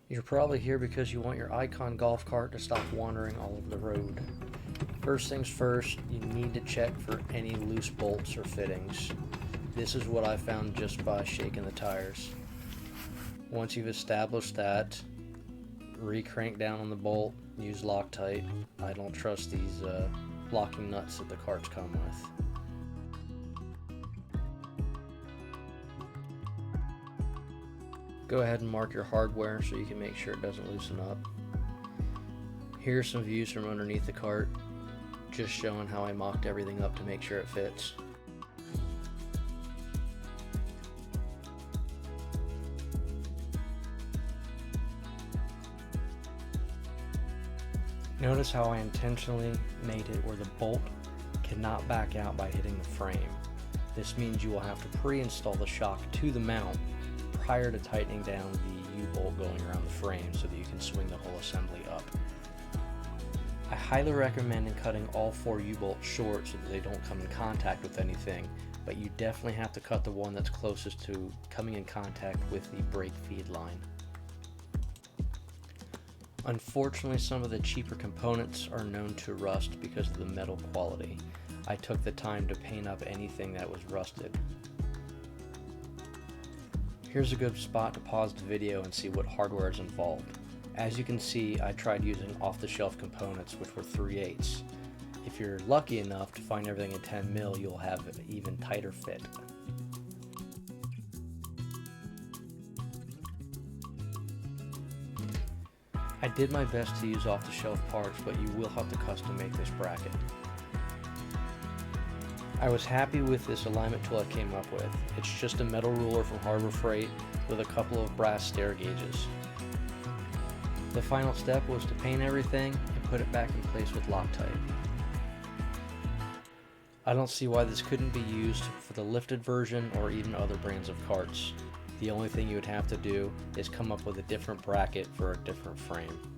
You're probably here because you want your Icon golf cart to stop wandering all over the road. First things first, you need to check for any loose bolts or fittings. This is what I found just by shaking the tires. Once you've established that, re-crank down on the bolt, use Loctite. I don't trust these locking nuts that the carts come with. Go ahead and mark your hardware so you can make sure it doesn't loosen up. Here are some views from underneath the cart, just showing how I mocked everything up to make sure it fits. Notice how I intentionally made it where the bolt cannot back out by hitting the frame. This means you will have to pre-install the shock to the mount prior to tightening down the U-bolt going around the frame so that you can swing the whole assembly up. I highly recommend cutting all 4 U-bolts short so that they don't come in contact with anything, but you definitely have to cut the one that's closest to coming in contact with the brake feed line. Unfortunately, some of the cheaper components are known to rust because of the metal quality. I took the time to paint up anything that was rusted. Here's a good spot to pause the video and see what hardware is involved. As you can see, I tried using off-the-shelf components, which were 3/8. If you're lucky enough to find everything in 10mm, you'll have an even tighter fit. I did my best to use off-the-shelf parts, but you will have to custom make this bracket. I was happy with this alignment tool I came up with. It's just a metal ruler from Harbor Freight with a couple of brass stair gauges. The final step was to paint everything and put it back in place with Loctite. I don't see why this couldn't be used for the lifted version or even other brands of carts. The only thing you would have to do is come up with a different bracket for a different frame.